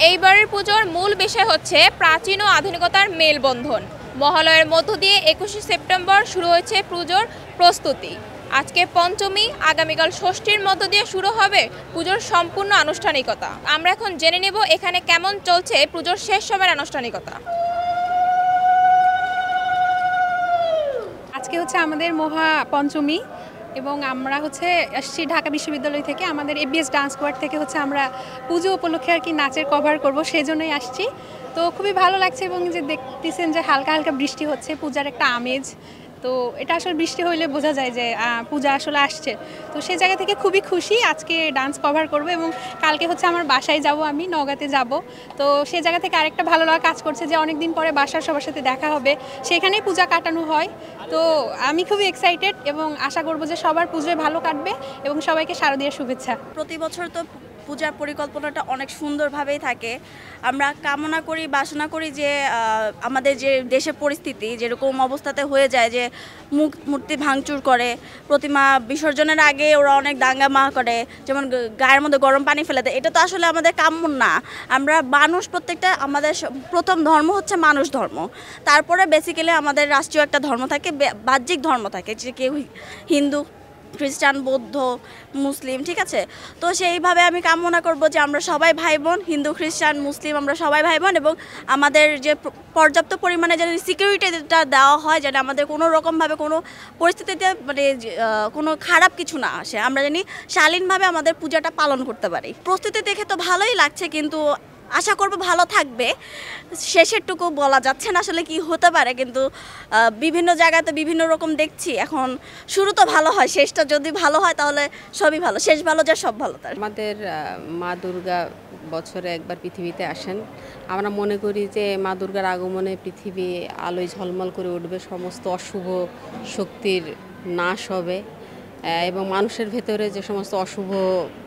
এইবারের পুজোর মূল বিষয় হচ্ছে প্রাচীন ও আধুনিকতার মেলবন্ধন। মহালয়ের মধ্য দিয়ে 21শে সেপ্টেম্বর শুরু হয়েছে পুজোর প্রস্তুতি। আজকে পঞ্চমী, আগামীকাল ষষ্ঠীর মধ্য দিয়ে শুরু হবে পুজোর সম্পূর্ণ আনুষ্ঠানিকতা। আমরা এখন জেনে নেব এখানে কেমন চলছে পুজোর শেষ সময়ের আনুষ্ঠানিকতা। আজকে হচ্ছে আমাদের মহা পঞ্চমী এবং আমরা আসছি ঢাকা বিশ্ববিদ্যালয় থেকে। আমাদের এবিএস ডান্স স্কোয়াড থেকে আমরা পুজো উপলক্ষে আর কি নাচের কভার করব, সেজন্যই আসছি। তো খুবই ভালো লাগছে এবং যে দেখতেছেন যে হালকা হালকা বৃষ্টি হচ্ছে, পূজার একটা আমেজ। তো এটা আসলে বৃষ্টি হইলে বোঝা যায় যে পূজা আসলে আসছে। তো সেই জায়গা থেকে খুবই খুশি, আজকে ডান্স কভার করব এবং কালকে আমার বাসায় যাব, আমি নওগাঁতে যাব। তো সেই জায়গা থেকে আরেকটা ভালো লাগা কাজ করছে যে অনেক দিন পরে বাসার সবার সাথে দেখা হবে, সেখানেই পূজা কাটানো হয়। তো আমি খুবই এক্সাইটেড এবং আশা করব যে সবার পুজোয় ভালো কাটবে এবং সবাইকে শারদীয়ার শুভেচ্ছা। প্রতি বছর তো পূজার পরিকল্পনাটা অনেক সুন্দরভাবেই থাকে। আমরা কামনা করি, বাসনা করি যে আমাদের যে দেশের পরিস্থিতি যেরকম অবস্থাতে হয়ে যায় যে মূর্তি ভাঙচুর করে, প্রতিমা বিসর্জনের আগে ওরা অনেক দাঙ্গামা করে, যেমন গায়ের মধ্যে গরম পানি ফেলে দেয়, এটা তো আসলে আমাদের কাম্য না। আমরা মানুষ, প্রত্যেকটা আমাদের প্রথম ধর্ম হচ্ছে মানুষ ধর্ম, তারপরে বেসিক্যালি আমাদের রাষ্ট্রীয় একটা ধর্ম থাকে, বাহ্যিক ধর্ম থাকে, যে কেউ হিন্দু, খ্রিস্টান, বৌদ্ধ, মুসলিম, ঠিক আছে। তো সেইভাবে আমি কামনা করব যে আমরা সবাই ভাই বোন, হিন্দু, খ্রিস্টান, মুসলিম, আমরা সবাই ভাই বোন, এবং আমাদের যে পর্যাপ্ত পরিমাণে যেন সিকিউরিটিটা দেওয়া হয়, যেন আমাদের কোনো রকমভাবে কোনো পরিস্থিতিতে কোনো খারাপ কিছু না আসে, আমরা জানি শালীনভাবে আমাদের পূজাটা পালন করতে পারি। প্রস্তুতি দেখে তো ভালোই লাগছে, কিন্তু আশা করব ভালো থাকবে। শেষেরটুকু বলা যাচ্ছে না আসলে কি হতে পারে, কিন্তু বিভিন্ন জায়গাতে বিভিন্ন রকম দেখছি। এখন শুরু তো ভালো হয়, শেষটা যদি ভালো হয় তাহলে সবই ভালো, শেষ ভালো যা সব ভালো তার। আমাদের মা দুর্গা বছরে একবার পৃথিবীতে আসেন। আমরা মনে করি যে মা দুর্গার আগমনে পৃথিবী আলোয় ঝলমল করে উঠবে, সমস্ত অশুভ শক্তির নাশ হবে এবং মানুষের ভেতরে যে সমস্ত অশুভ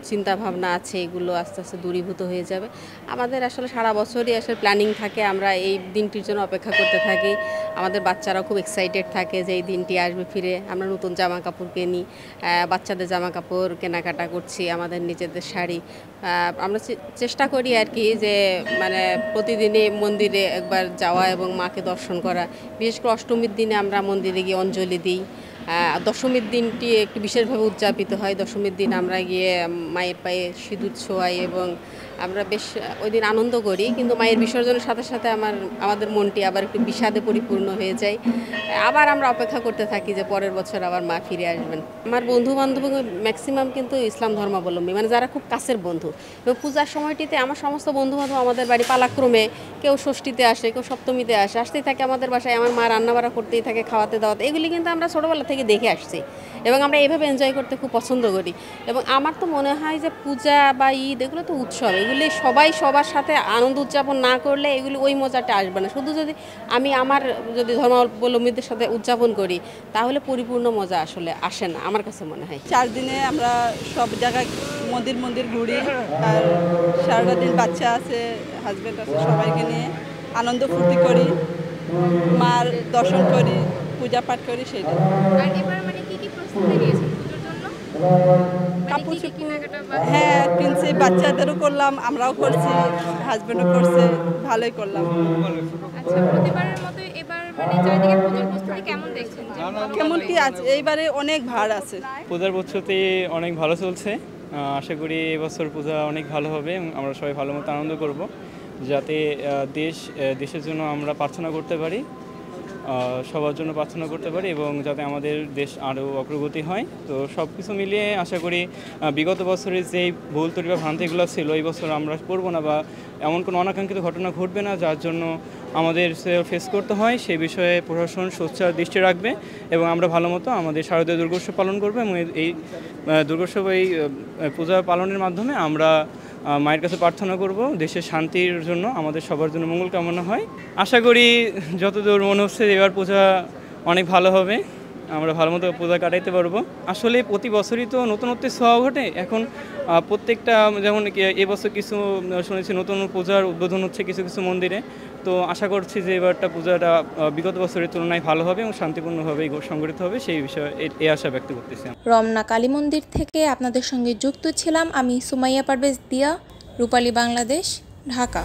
চিন্তাভাবনা আছে এগুলো আস্তে আস্তে দূরীভূত হয়ে যাবে। আমাদের আসলে সারা বছরই আসলে প্ল্যানিং থাকে, আমরা এই দিনটির জন্য অপেক্ষা করতে থাকি। আমাদের বাচ্চারাও খুব এক্সাইটেড থাকে যে এই দিনটি আসবে ফিরে। আমরা নতুন জামা কাপড় কিনি, বাচ্চাদের জামা কাপড় কেনাকাটা করছি, আমাদের নিজেদের শাড়ি। আমরা চেষ্টা করি আর কি যে মানে প্রতিদিনই মন্দিরে একবার যাওয়া এবং মাকে দর্শন করা। বিশেষ করে অষ্টমীর দিনে আমরা মন্দিরে গিয়ে অঞ্জলি দিই। দশমীর দিনটি একটু বিশেষভাবে উদযাপিত হয়। দশমীর দিন আমরা গিয়ে মায়ের পায়ে সিঁদুর ছোঁয়াই এবং আমরা বেশ ওই দিন আনন্দ করি, কিন্তু মায়ের বিসর্জনের সাথে সাথে আমাদের মনটি আবার একটু বিষাদে পরিপূর্ণ হয়ে যায়। আবার আমরা অপেক্ষা করতে থাকি যে পরের বছর আবার মা ফিরে আসবেন। আমার বন্ধু বান্ধব ম্যাক্সিমাম কিন্তু ইসলাম ধর্মাবলম্বী, মানে যারা খুব কাছের বন্ধু। এবং পূজার সময়টিতে আমার সমস্ত বন্ধু বান্ধব আমাদের বাড়ি পালাক্রমে, কেউ ষষ্ঠীতে আসে, কেউ সপ্তমীতে আসে, আসতেই থাকে আমাদের বাসায়। আমার মা রান্নাবাড়া করতেই থাকে, খাওয়াতে দাওয়াতে, এগুলি কিন্তু আমরা ছোটোবেলা থেকে দেখে আসছি এবং আমরা এইভাবে এনজয় করতে খুব পছন্দ করি। এবং আমার তো মনে হয় যে পূজা বা ঈদ এগুলো তো উৎসব, এগুলি সবাই সবার সাথে আনন্দ উদযাপন না করলে এগুলি ওই মজাটা আসবে না। শুধু যদি আমি যদি ধর্মাবলম্বীদের সাথে উদযাপন করি তাহলে পরিপূর্ণ মজা আসলে আসে না, আমার কাছে মনে হয়। 4 দিনে আমরা সব জায়গায় মন্দির ঘুরি, আর সারাটা দিন বাচ্চা আছে, হাজব্যান্ড আছে, সবাইকে নিয়ে আনন্দ ফুর্তি করি, মার দর্শন করি, পূজা পাঠ করি। সেটা কাপড় চোপড় হ্যাঁ কিনছি, বাচ্চাদেরও করলাম, আমরাও করছি, হাজব্যান্ডও করছে, ভালোই করলাম। কেমন কি আছে এইবারে? অনেক ভার আছে। পূজার প্রস্তুতি অনেক ভালো চলছে। আশা করি এবছর পূজা অনেক ভালো হবে এবং আমরা সবাই ভালো মতো আনন্দ করব, যাতে দেশের জন্য আমরা প্রার্থনা করতে পারি, সবার জন্য প্রার্থনা করতে পারি এবং যাতে আমাদের দেশ আরও অগ্রগতি হয়। তো সব কিছু মিলিয়ে আশা করি বিগত বছরের যেই ভুল ত্রুটি বা ভ্রান্তিগুলো ছিল এই বছর আমরা করবো না, বা এমন কোনো অনাকাঙ্ক্ষিত ঘটনা ঘটবে না যার জন্য আমাদের ফেস করতে হয়। সেই বিষয়ে প্রশাসন সোচ্চার দৃষ্টি রাখবে এবং আমরা ভালো মতো আমাদের শারদীয় দুর্গোৎসব পালন করবো এবং এই দুর্গোৎসব, এই পূজা পালনের মাধ্যমে আমরা মায়ের কাছে প্রার্থনা করব দেশের শান্তির জন্য, আমাদের সবার জন্য মঙ্গল কামনা হয়। আশা করি যতদূর মনে হচ্ছে এবার পূজা অনেক ভালো হবে, আমরা ভালো মতো পূজা কাটাইতে পারবো। আসলে প্রতি বছরই তো নতুনত্বের ছোঁয়া ঘটে। এখন প্রত্যেকটা, যেমন এবছর কিছু শুনেছি নতুন পূজার উদ্বোধন হচ্ছে কিছু কিছু মন্দিরে। তো আশা করছি যে এবারটা পূজাটা বিগত বছরের তুলনায় ভালো হবে এবং শান্তিপূর্ণভাবে সংগঠিত হবে, সেই বিষয়ে এই আশা ব্যক্ত করতেছি। রমনা কালী মন্দির থেকে আপনাদের সঙ্গে যুক্ত ছিলাম আমি সুমাইয়া পারভেজ দিয়া, রূপালী বাংলাদেশ ঢাকা।